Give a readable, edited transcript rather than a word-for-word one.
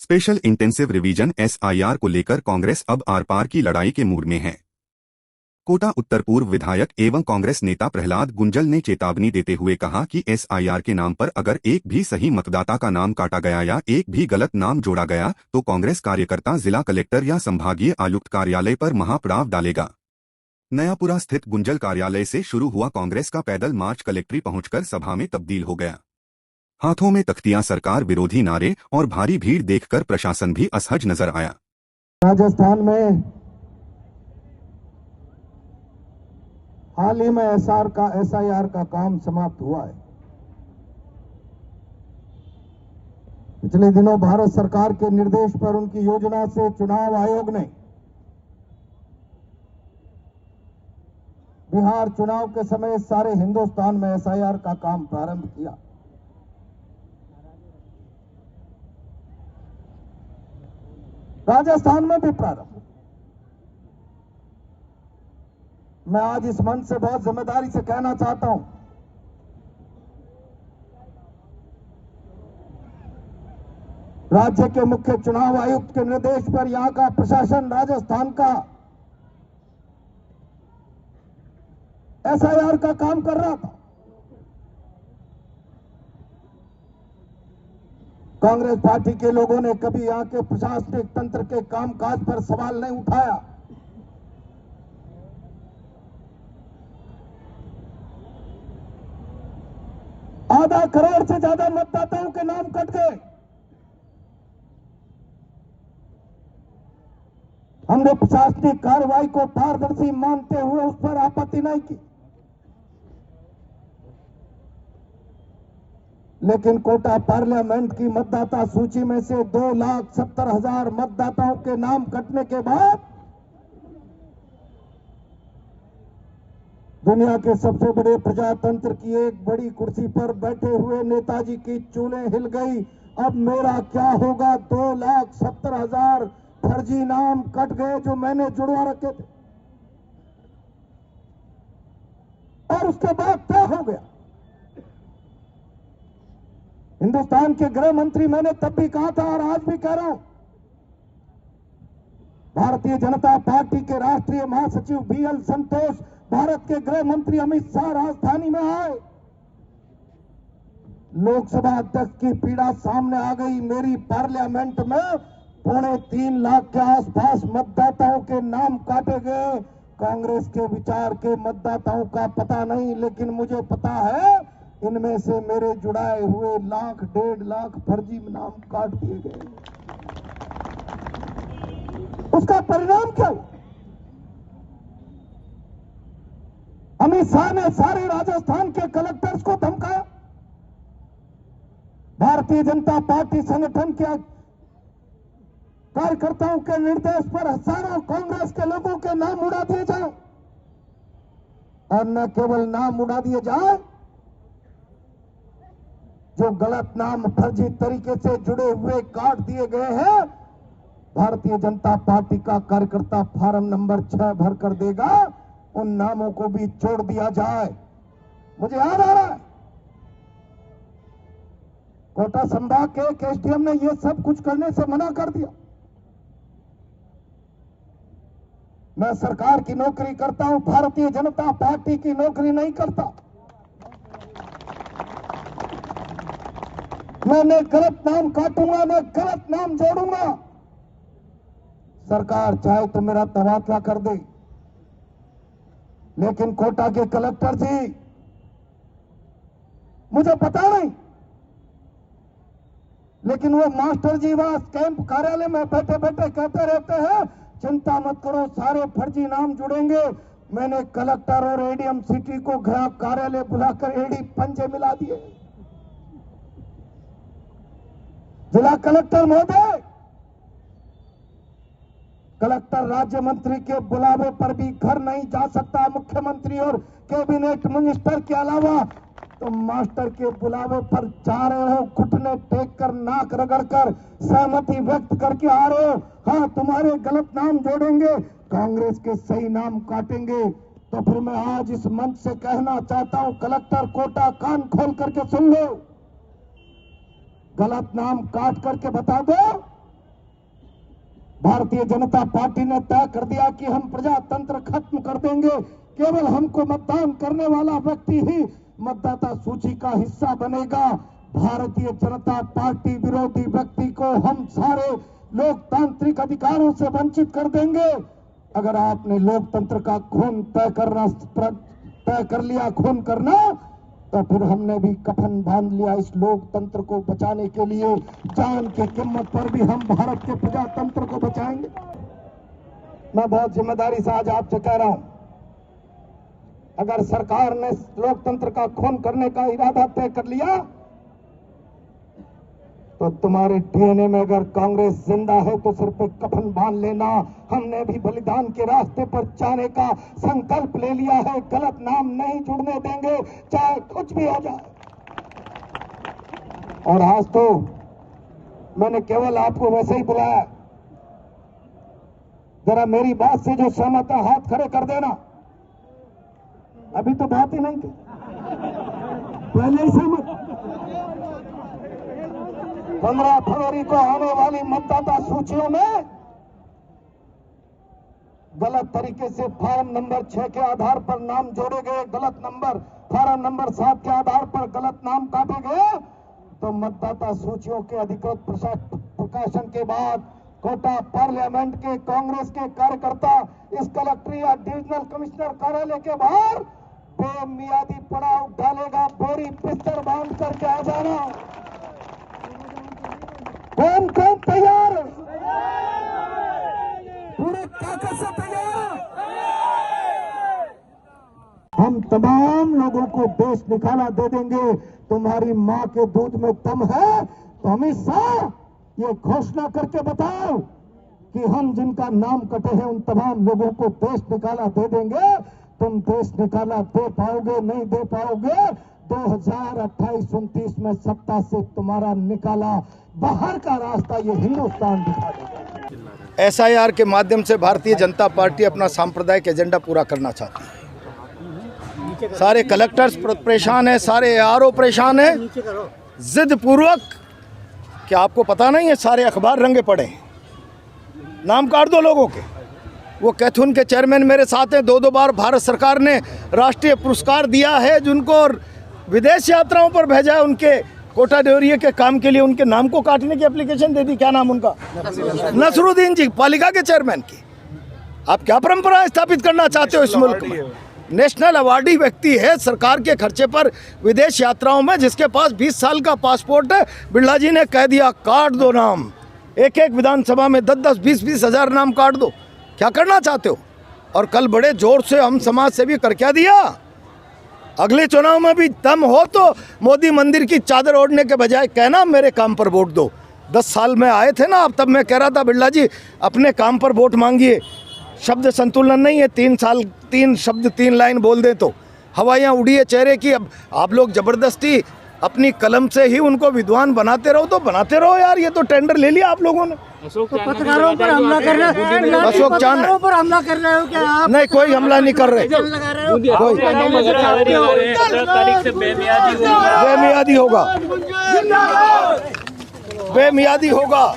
Special intensive revision SIR को लेकर कांग्रेस अब आर पार की लड़ाई के मूड में है। कोटा उत्तर पूर्व विधायक एवं कांग्रेस नेता प्रहलाद गुंजल ने चेतावनी देते हुए कहा कि एसआईआर के नाम पर अगर एक भी सही मतदाता का नाम काटा गया या एक भी गलत नाम जोड़ा गया तो कांग्रेस कार्यकर्ता जिला कलेक्टर या संभागीय आयुक्त कार्यालय पर महापड़ाव डालेगा। नयापुरा स्थित गुंजल कार्यालय से शुरू हुआ कांग्रेस का पैदल मार्च कलेक्ट्री पहुंचकर सभा में तब्दील हो गया। हाथों में तख्तियां, सरकार विरोधी नारे और भारी भीड़ देखकर प्रशासन भी असहज नजर आया। राजस्थान में हाल ही में एसआईआर का काम समाप्त हुआ है। पिछले दिनों भारत सरकार के निर्देश पर उनकी योजना से चुनाव आयोग ने बिहार चुनाव के समय सारे हिंदुस्तान में एसआईआर का काम प्रारंभ किया। राजस्थान में भी प्रारंभ। मैं आज इस मंच से बहुत जिम्मेदारी से कहना चाहता हूं, राज्य के मुख्य चुनाव आयुक्त के निर्देश पर यहां का प्रशासन राजस्थान का एसआईआर का काम कर रहा था। कांग्रेस पार्टी के लोगों ने कभी यहां के प्रशासनिक तंत्र के कामकाज पर सवाल नहीं उठाया। आधा करोड़ से ज्यादा मतदाताओं के नाम कट गए। हमने प्रशासनिक कार्रवाई को पारदर्शी मानते हुए उस पर आपत्ति नहीं की, लेकिन कोटा पार्लियामेंट की मतदाता सूची में से 2,70,000 मतदाताओं के नाम कटने के बाद दुनिया के सबसे बड़े प्रजातंत्र की एक बड़ी कुर्सी पर बैठे हुए नेताजी की चूलें हिल गई। अब मेरा क्या होगा? 2,70,000 फर्जी नाम कट गए जो मैंने जुड़वा रखे थे। और उसके बाद क्या हो गया? हिंदुस्तान के गृह मंत्री, मैंने तब भी कहा था और आज भी कह रहा हूं, भारतीय जनता पार्टी के राष्ट्रीय महासचिव बीएल संतोष, भारत के गृह मंत्री अमित शाह राजधानी में आए। लोकसभा अध्यक्ष की पीड़ा सामने आ गई। मेरी पार्लियामेंट में 3.25 लाख के आसपास मतदाताओं के नाम काटे गए। कांग्रेस के विचार के मतदाताओं का पता नहीं, लेकिन मुझे पता है इनमें से मेरे जुड़ाए हुए 1,00,000-1.5 लाख फर्जी नाम काट दिए गए। उसका परिणाम क्या हुआ? अमित शाह ने सारे राजस्थान के कलेक्टर्स को धमकाया। भारतीय जनता पार्टी संगठन के कार्यकर्ताओं के निर्देश पर हजारों कांग्रेस के लोगों के नाम उड़ा दिए जाए, और न केवल नाम उड़ा दिए जाए, जो गलत नाम फर्जी तरीके से जुड़े हुए काट दिए गए हैं, भारतीय जनता पार्टी का कार्यकर्ता फार्म नंबर 6 भर कर देगा, उन नामों को भी छोड़ दिया जाए। मुझे याद आ रहा है, कोटा संभाग के एक एसडीएम ने यह सब कुछ करने से मना कर दिया। मैं सरकार की नौकरी करता हूं, भारतीय जनता पार्टी की नौकरी नहीं करता। मैं गलत नाम काटूंगा, मैं गलत नाम जोड़ूंगा। सरकार चाहे तो मेरा तबादला कर दे, लेकिन कोटा के कलेक्टर जी, मुझे पता नहीं, लेकिन वो मास्टर जी वहां कैंप कार्यालय में बैठे बैठे कहते रहते हैं, चिंता मत करो, सारे फर्जी नाम जुड़ेंगे। मैंने कलेक्टर और एडीएम सिटी को कार्यालय बुलाकर एडी पंजे मिला दिए। जिला कलेक्टर महोदय, कलेक्टर राज्य मंत्री के बुलावे पर भी घर नहीं जा सकता, मुख्यमंत्री और कैबिनेट मिनिस्टर के अलावा। तो मास्टर के बुलावे पर जा रहे हो, घुटने टेक कर, नाक रगड़ कर, सहमति व्यक्त करके आ रहे हो। हाँ, तुम्हारे गलत नाम जोड़ेंगे, कांग्रेस के सही नाम काटेंगे। तो फिर मैं आज इस मंच से कहना चाहता हूं, कलेक्टर कोटा, कान खोल करके सुन लो, गलत नाम काट करके बता दो भारतीय जनता पार्टी ने तय कर दिया कि हम प्रजातंत्र खत्म कर देंगे। केवल हमको मतदान करने वाला व्यक्ति ही मतदाता सूची का हिस्सा बनेगा। भारतीय जनता पार्टी विरोधी व्यक्ति को हम सारे लोकतांत्रिक अधिकारों से वंचित कर देंगे। अगर आपने लोकतंत्र का खून तय कर लिया खून करना, तो फिर हमने भी कफन बांध लिया इस लोकतंत्र को बचाने के लिए। जान की कीमत पर भी हम भारत के प्रजातंत्र को बचाएंगे। मैं बहुत जिम्मेदारी से आज आपसे कह रहा हूं, अगर सरकार ने लोकतंत्र का खून करने का इरादा तय कर लिया, तो तुम्हारे डीएनए में अगर कांग्रेस जिंदा है तो सिर पे कफन बांध लेना। हमने भी बलिदान के रास्ते पर जाने का संकल्प ले लिया है। गलत नाम नहीं जुड़ने देंगे, चाहे कुछ भी हो जाए। और आज तो मैंने केवल आपको वैसे ही बुलाया, जरा मेरी बात से जो सहमत है हाथ खड़े कर देना। अभी तो बात ही नहीं थी, पहले ही सहमत। 15 फरवरी को आने वाली मतदाता सूचियों में गलत तरीके से फार्म नंबर 6 के आधार पर नाम जोड़े गए, गलत नंबर फार्म नंबर 7 के आधार पर गलत नाम काटे गए, तो मतदाता सूचियों के अधिकृत प्रकाशन के बाद कोटा पार्लियामेंट के कांग्रेस के कार्यकर्ता इस कलेक्टर या डिविजनल कमिश्नर कार्यालय के बाहर बेमियादी पड़ाव डालेगा। बोरी बिस्तर बांध करके आ जाना। कौन कौन तैयार? पूरे ताकत से तैयार। हम तमाम लोगों को देश निकाला दे देंगे। तुम्हारी मां के दूध में दम है तो अमित शाह ये घोषणा करके बताओ कि हम जिनका नाम कटे हैं उन तमाम लोगों को देश निकाला दे देंगे। तुम देश निकाला दे पाओगे? नहीं दे पाओगे। 2028-29 में सत्ता से तुम्हारा निकाला बाहर का रास्ता ये हिंदुस्तान दिखा देगा। एसआईआर के माध्यम से भारतीय जनता पार्टी अपना सांप्रदायिक एजेंडा पूरा करना चाहती है। सारे कलेक्टर्स परेशान हैं, सारे ARO परेशान हैं, जिद पूर्वक। क्या आपको पता नहीं है, सारे अखबार रंगे पड़े हैं। नाम काट दो लोगों के। वो कैथून के चेयरमैन मेरे साथ हैं, 2 बार भारत सरकार ने राष्ट्रीय पुरस्कार दिया है, जिनको विदेश यात्राओं पर भेजा है। उनके कोटा देवरिया के काम के लिए उनके नाम को काटने की एप्लीकेशन दे दी। क्या नाम उनका? नसरुद्दीन जी, पालिका के चेयरमैन की। आप क्या परंपरा स्थापित करना चाहते हो इस मुल्क में? नेशनल अवार्डी व्यक्ति है, सरकार के खर्चे पर विदेश यात्राओं में, जिसके पास 20 साल का पासपोर्ट है। बिरला जी ने कह दिया काट दो नाम, एक विधानसभा में 10-10, 20-20 हजार नाम काट दो। क्या करना चाहते हो? और कल बड़े जोर से हम समाज सेवी कर क्या दिया। अगले चुनाव में भी दम हो तो मोदी मंदिर की चादर ओढ़ने के बजाय कहना मेरे काम पर वोट दो। 10 साल में आए थे ना आप, तब मैं कह रहा था बिरला जी अपने काम पर वोट मांगिए। शब्द संतुलन नहीं है, 3 शब्द 3 लाइन बोल दें तो हवाइयाँ उड़ी है चेहरे की। अब आप लोग जबरदस्ती अपनी कलम से ही उनको विद्वान बनाते रहो, तो बनाते रहो यार। ये तो टेंडर ले लिया आप लोगों ने। पत्रकारों पर हमला कर रहे हैं, अशोक चांद पर हमला कर रहे हो क्या आप? नहीं, कोई हमला नहीं कर रहे। बेमियादी होगा, बेमियादी होगा।